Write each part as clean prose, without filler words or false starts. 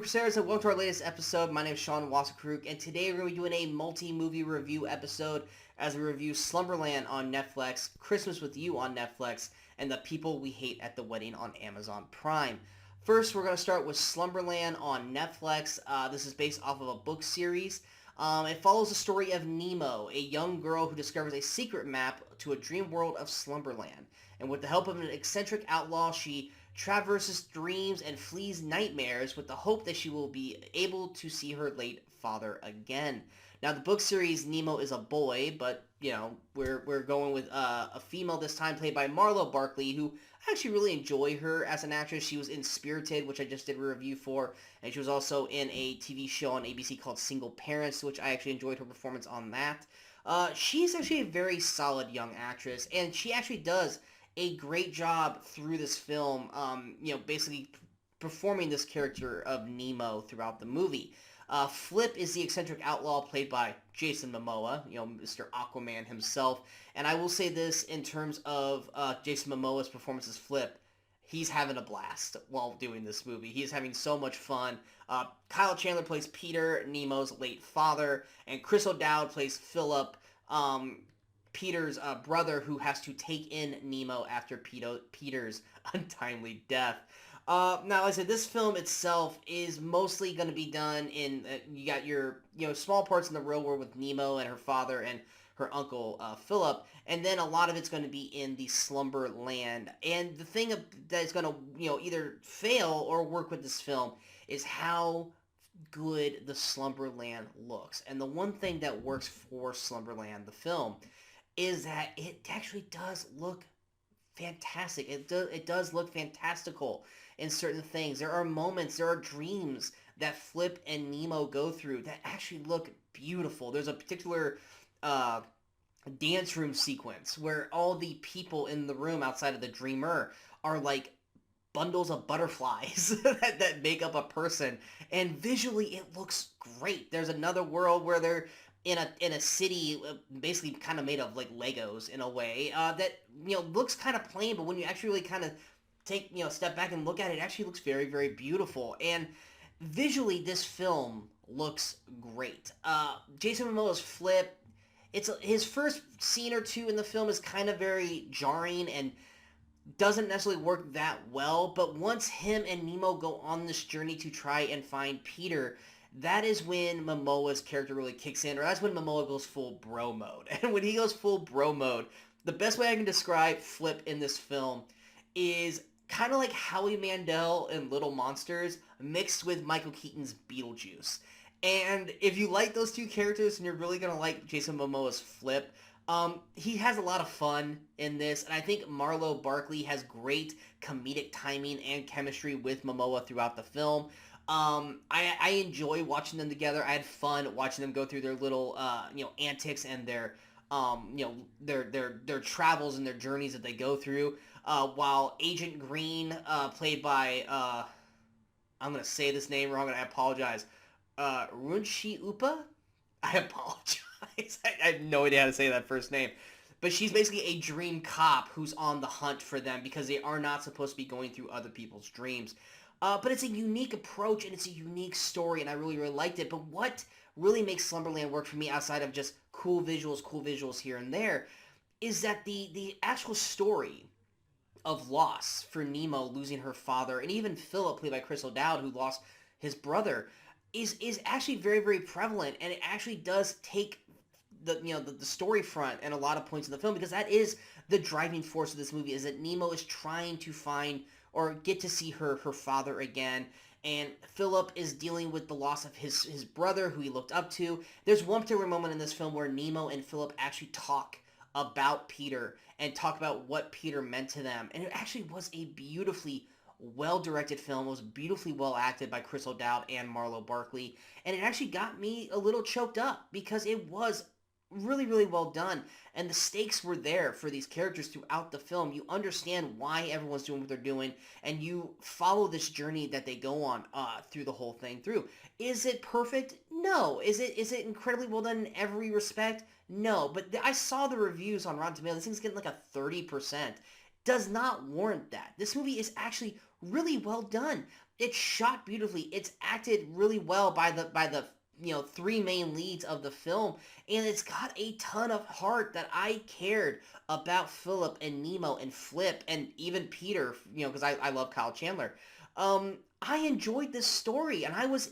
Crusaders, and welcome to our latest episode. My name is Sean Wasserkrug, and today we're going to be doing a multi-movie review episode as we review Slumberland on Netflix, Christmas with You on Netflix, and The People We Hate at the Wedding on Amazon Prime. First, we're going to start with Slumberland on Netflix. This is based off of a book series. It follows the story of Nemo, a young girl who discovers a secret map to a dream world of Slumberland. And with the help of an eccentric outlaw, she traverses dreams and flees nightmares with the hope that she will be able to see her late father again. Now, the book series Nemo is a boy, but, you know, we're going with a female this time, played by Marlo Barkley, who I actually really enjoy her as an actress. She was in Spirited, which I just did a review for, and she was also in a TV show on ABC called Single Parents, which I actually enjoyed her performance on that. She's actually a very solid young actress, and she actually does a great job through this film, basically performing this character of Nemo throughout the movie. Flip is the eccentric outlaw played by Jason Momoa, Mr. Aquaman himself. And I will say this in terms of Jason Momoa's performance as Flip. He's having a blast while doing this movie. He's having so much fun. Kyle Chandler plays Peter, Nemo's late father, and Chris O'Dowd plays Philip, Peter's brother, who has to take in Nemo after Peter's untimely death. Now, like I said, this film itself is mostly going to be done in, you got your, small parts in the real world with Nemo and her father and her uncle, Philip, and then a lot of it's going to be in the Slumberland. And the thing that is going to, either fail or work with this film is how good the Slumberland looks. And the one thing that works for Slumberland, the film, is that it actually does look fantastic. It does look fantastical in certain things. There are moments, there are dreams that Flip and Nemo go through that actually look beautiful. There's a particular dance room sequence where all the people in the room outside of the dreamer are like bundles of butterflies that make up a person, and visually it looks great. There's another world where they're in a city basically kind of made of like Legos in a way that looks kind of plain, but when you actually really kind of take step back and look at it, it actually looks very, very beautiful. And visually this film looks great. Jason Momoa's Flip, his first scene or two in the film is kind of very jarring and doesn't necessarily work that well, but once him and Nemo go on this journey to try and find Peter, that is when Momoa's character really kicks in, or that's when Momoa goes full bro mode. And when he goes full bro mode, the best way I can describe Flip in this film is kind of like Howie Mandel in Little Monsters mixed with Michael Keaton's Beetlejuice. And if you like those two characters and you're really going to like Jason Momoa's Flip, he has a lot of fun in this, and I think Marlo Barkley has great comedic timing and chemistry with Momoa throughout the film. I enjoy watching them together. I had fun watching them go through their little, antics and their travels and their journeys that they go through. While Agent Green, played by, I'm going to say this name wrong and I apologize, Runchi Upa? I apologize. I have no idea how to say that first name. But she's basically a dream cop who's on the hunt for them because they are not supposed to be going through other people's dreams. But it's a unique approach and it's a unique story, and I really, really liked it. But what really makes Slumberland work for me, outside of just cool visuals here and there, is that the actual story of loss for Nemo losing her father, and even Philip, played by Chris O'Dowd, who lost his brother, is actually very, very prevalent, and it actually does take the story front and a lot of points in the film, because that is the driving force of this movie, is that Nemo is trying to find or get to see her father again, and Philip is dealing with the loss of his brother, who he looked up to. There's one particular moment in this film where Nemo and Philip actually talk about Peter and talk about what Peter meant to them, and it actually was a beautifully well-directed film. It was beautifully well acted by Chris O'Dowd and Marlo Barkley, and it actually got me a little choked up because it was really, really well done, and the stakes were there for these characters throughout the film. You understand why everyone's doing what they're doing, and you follow this journey that they go on through the whole thing through. Is it perfect? No. Is it incredibly well done in every respect? No. But I saw the reviews on Rotten Tomatoes. This thing's getting like a 30%. Does not warrant that. This movie is actually really well done. It's shot beautifully. It's acted really well by the three main leads of the film, and it's got a ton of heart that I cared about Philip and Nemo and Flip and even Peter, because I love Kyle Chandler. I enjoyed this story, and I was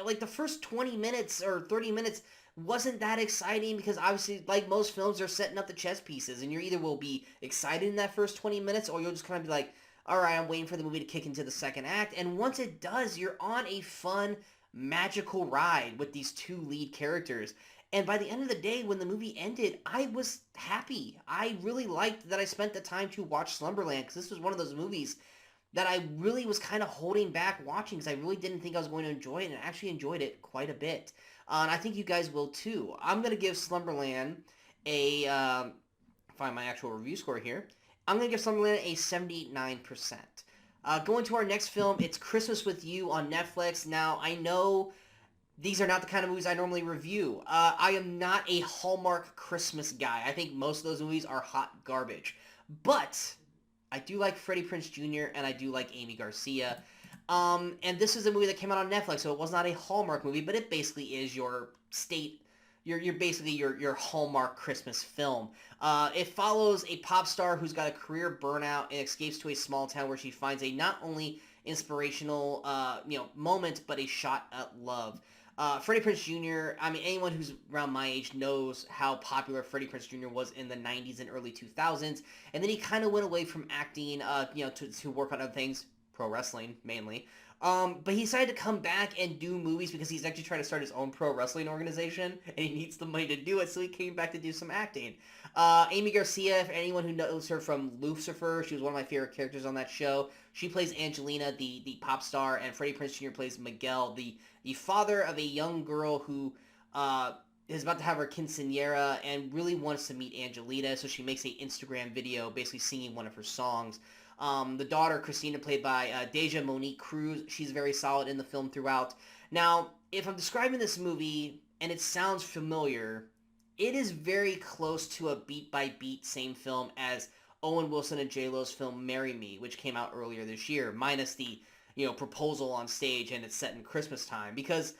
like, the first 20 minutes or 30 minutes wasn't that exciting because obviously, like most films, they're setting up the chess pieces, and you either will be excited in that first 20 minutes or you'll just kind of be like, all right, I'm waiting for the movie to kick into the second act. And once it does, you're on a fun, magical ride with these two lead characters. And by the end of the day, when the movie ended, I was happy. I really liked that I spent the time to watch Slumberland, because this was one of those movies that I really was kind of holding back watching because I really didn't think I was going to enjoy it, and I actually enjoyed it quite a bit. And I think you guys will too. I'm going to give Slumberland a, find my actual review score here. I'm going to give Slumberland a 79%. Going to our next film, it's Christmas with You on Netflix. Now, I know these are not the kind of movies I normally review. I am not a Hallmark Christmas guy. I think most of those movies are hot garbage. But I do like Freddie Prinze Jr. and I do like Amy Garcia. And this is a movie that came out on Netflix, so it was not a Hallmark movie, but it basically is your basically your Hallmark Christmas film. It follows a pop star who's got a career burnout and escapes to a small town where she finds a not only inspirational moment, but a shot at love. Freddie Prinze Jr., I mean, anyone who's around my age knows how popular Freddie Prinze Jr. was in the 90s and early 2000s, and then he kind of went away from acting, to work on other things, pro wrestling mainly. But he decided to come back and do movies because he's actually trying to start his own pro wrestling organization, and he needs the money to do it, so he came back to do some acting. Amy Garcia, for anyone who knows her from Lucifer, she was one of my favorite characters on that show. She plays Angelina, the pop star, and Freddie Prinze Jr. plays Miguel, the father of a young girl who is about to have her quinceañera and really wants to meet Angelina, so she makes an Instagram video basically singing one of her songs. The daughter, Christina, played by Deja Monique Cruz, she's very solid in the film throughout. Now, if I'm describing this movie and it sounds familiar, it is very close to a beat-by-beat same film as Owen Wilson and J-Lo's film Marry Me, which came out earlier this year, minus the proposal on stage, and it's set in Christmas time, because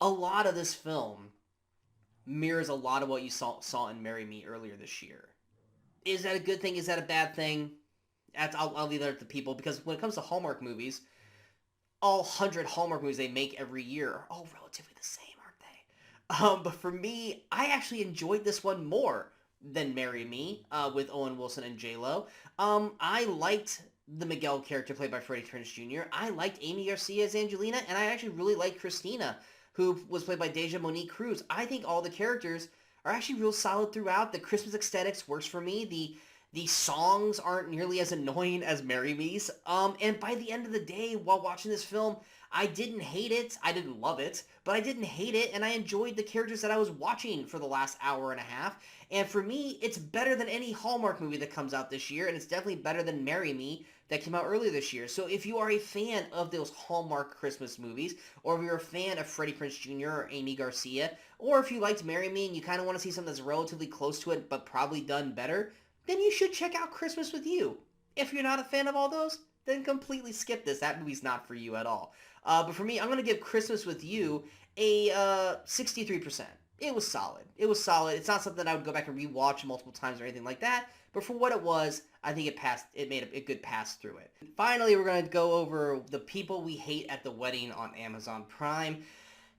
a lot of this film mirrors a lot of what you saw in Marry Me earlier this year. Is that a good thing? Is that a bad thing? I'll leave that up to people, because when it comes to Hallmark movies, all 100 Hallmark movies they make every year are all relatively the same, aren't they? But for me, I actually enjoyed this one more than Marry Me with Owen Wilson and J-Lo. I liked the Miguel character played by Freddie Prinze Jr. I liked Amy Garcia as Angelina, and I actually really liked Christina, who was played by Deja Monique Cruz. I think all the characters are actually real solid throughout. The Christmas aesthetics works for me. The songs aren't nearly as annoying as Marry Me's. And by the end of the day, while watching this film, I didn't hate it. I didn't love it, but I didn't hate it, and I enjoyed the characters that I was watching for the last hour and a half. And for me, it's better than any Hallmark movie that comes out this year, and it's definitely better than Marry Me that came out earlier this year. So if you are a fan of those Hallmark Christmas movies, or if you're a fan of Freddie Prinze Jr. or Amy Garcia, or if you liked Marry Me and you kind of want to see something that's relatively close to it but probably done better, then you should check out Christmas with You. If you're not a fan of all those, then completely skip this. That movie's not for you at all. But for me, I'm going to give Christmas with You a 63%. It was solid. It was solid. It's not something I would go back and rewatch multiple times or anything like that. But for what it was, I think it made a good pass through it. Finally, we're going to go over The People We Hate at the Wedding on Amazon Prime.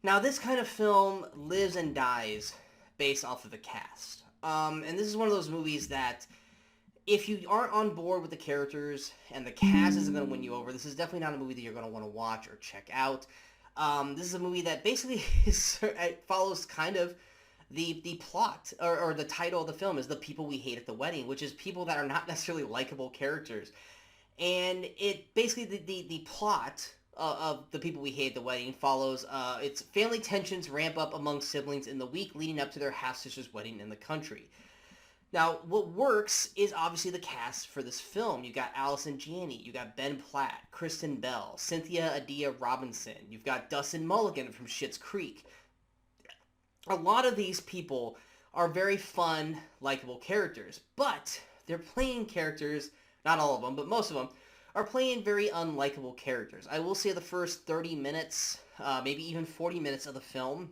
Now, this kind of film lives and dies based off of the cast. And this is one of those movies that, if you aren't on board with the characters and the cast isn't going to win you over, this is definitely not a movie that you're going to want to watch or check out. This is a movie that basically it follows kind of the plot, or the title of the film is The People We Hate at the Wedding, which is people that are not necessarily likable characters. And it basically, the plot of The People We Hate at the Wedding follows its family tensions ramp up among siblings in the week leading up to their half-sister's wedding in the country. Now, what works is obviously the cast for this film. You got Allison Janney, you got Ben Platt, Kristen Bell, Cynthia Adia Robinson, you've got Dustin Mulligan from Schitt's Creek. A lot of these people are very fun, likable characters, but they're playing characters, not all of them, but most of them, are playing very unlikable characters. I will say the first 30 minutes, maybe even 40 minutes of the film,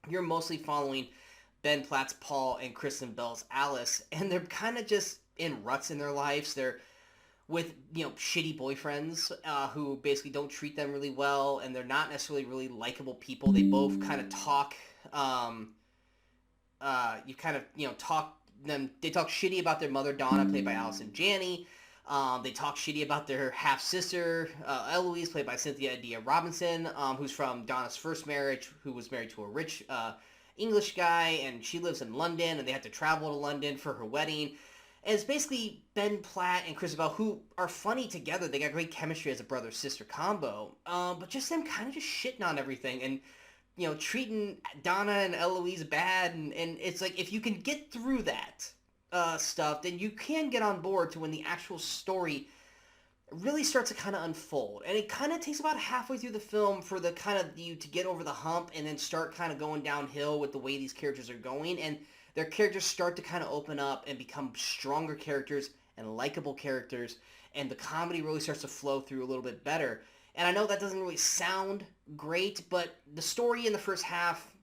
you're mostly following Ben Platt's Paul and Kristen Bell's Alice, and they're kind of just in ruts in their lives. They're with, shitty boyfriends who basically don't treat them really well, and they're not necessarily really likable people. They both kind of talk, they talk shitty about their mother, Donna, played by Allison Janney. They talk shitty about their half-sister, Eloise, played by Cynthia Adia Robinson, who's from Donna's first marriage, who was married to a rich English guy, and she lives in London, and they have to travel to London for her wedding. And it's basically Ben Platt and Kristen Bell, who are funny together. They got great chemistry as a brother-sister combo. But just them kind of just shitting on everything and, treating Donna and Eloise bad. And it's like, if you can get through that stuff, then you can get on board to when the actual story really starts to kind of unfold. And it kind of takes about halfway through the film for the kind of you to get over the hump and then start kind of going downhill with the way these characters are going. And their characters start to kind of open up and become stronger characters and likable characters, and the comedy really starts to flow through a little bit better. And I know that doesn't really sound great, but the story in the first half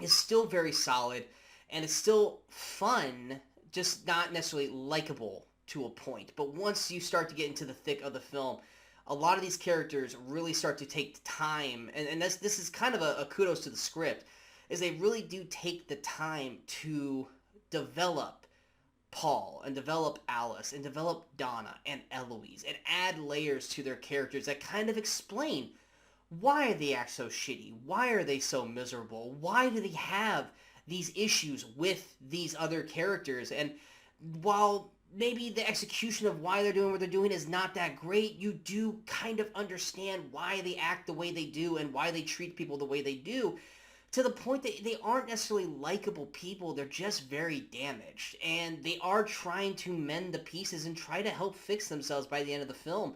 is still very solid, and it's still fun, just not necessarily likable to a point. But once you start to get into the thick of the film, a lot of these characters really start to take time, and this is kind of a kudos to the script, is they really do take the time to develop Paul and develop Alice and develop Donna and Eloise and add layers to their characters that kind of explain why they act so shitty, why are they so miserable, why do they have these issues with these other characters. And while maybe the execution of why they're doing what they're doing is not that great, you do kind of understand why they act the way they do and why they treat people the way they do, to the point that they aren't necessarily likable people. They're just very damaged, and they are trying to mend the pieces and try to help fix themselves by the end of the film.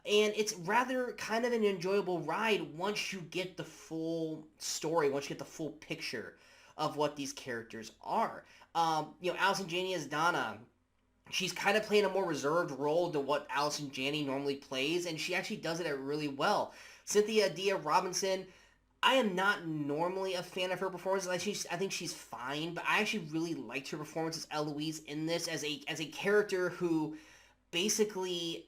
And it's rather kind of an enjoyable ride once you get the full story, once you get the full picture of what these characters are. Allison Janney as Donna, she's kind of playing a more reserved role than what Allison Janney normally plays, and she actually does it really well. Cynthia Adia Robinson, I am not normally a fan of her performance. I think she's fine, but I actually really liked her performance as Eloise in this, as a character who basically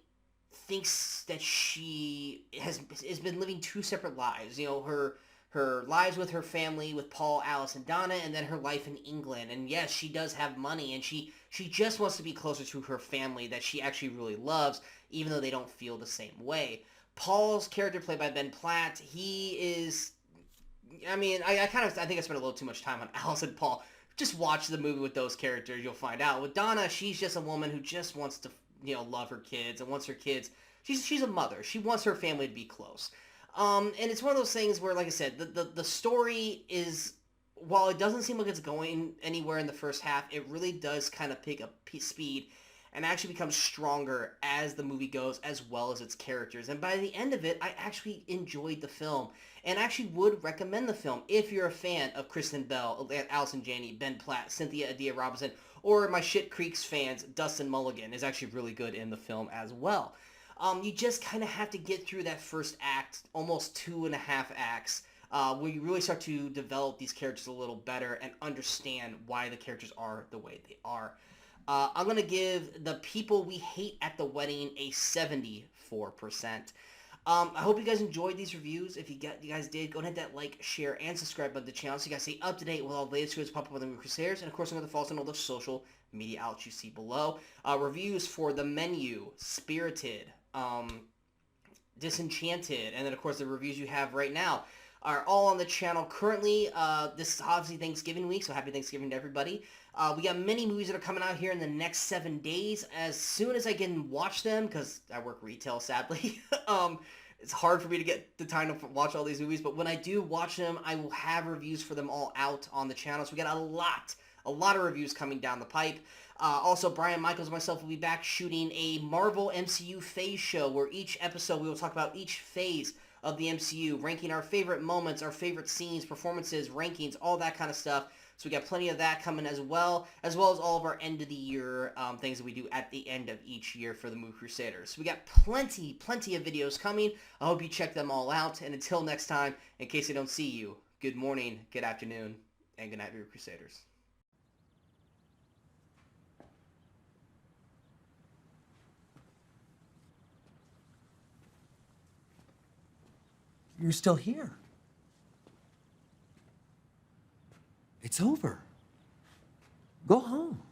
thinks that she has been living two separate lives. Her lives with her family, with Paul, Alice, and Donna, and then her life in England. And yes, she does have money, and she just wants to be closer to her family that she actually really loves, even though they don't feel the same way. Paul's character, played by Ben Platt, he is... I think I spent a little too much time on Alice and Paul. Just watch the movie with those characters, you'll find out. With Donna, she's just a woman who just wants to, love her kids and wants her kids. She's a mother. She wants her family to be close. And it's one of those things where, like I said, the story is, while it doesn't seem like it's going anywhere in the first half, it really does kind of pick up speed and actually becomes stronger as the movie goes, as well as its characters. And by the end of it, I actually enjoyed the film, and actually would recommend the film if you're a fan of Kristen Bell, Allison Janney, Ben Platt, Cynthia Adia Robinson, or my Shit Creeks fans, Dustin Mulligan is actually really good in the film as well. You just kind of have to get through that first act, almost 2.5 acts, where you really start to develop these characters a little better and understand why the characters are the way they are. I'm going to give The People We Hate at the Wedding a 74%. I hope you guys enjoyed these reviews. If you guys did, go ahead and hit that like, share, and subscribe button to the channel so you guys stay up to date with all the latest videos pop up on the Movie Crusaders. And of course, I'm going to follow us on all the social media outlets you see below. Reviews for The Menu, Spirited, Disenchanted, and then of course the reviews you have right now are all on the channel currently. This is obviously Thanksgiving week, so happy Thanksgiving to everybody. We got many movies that are coming out here in the next 7 days. As soon as I can watch them, because I work retail, sadly, it's hard for me to get the time to watch all these movies, but when I do watch them, I will have reviews for them all out on the channel. So we got a lot of reviews coming down the pipe. Also, Brian Michaels and myself will be back shooting a Marvel MCU phase show, where each episode we will talk about each phase of the MCU, ranking our favorite moments, our favorite scenes, performances, rankings, all that kind of stuff. So we got plenty of that coming as well as all of our end of the year things that we do at the end of each year for the Movie Crusaders. So we got plenty of videos coming. I hope you check them all out. And until next time, in case I don't see you, good morning, good afternoon, and good night, Movie Crusaders. You're still here. It's over. Go home.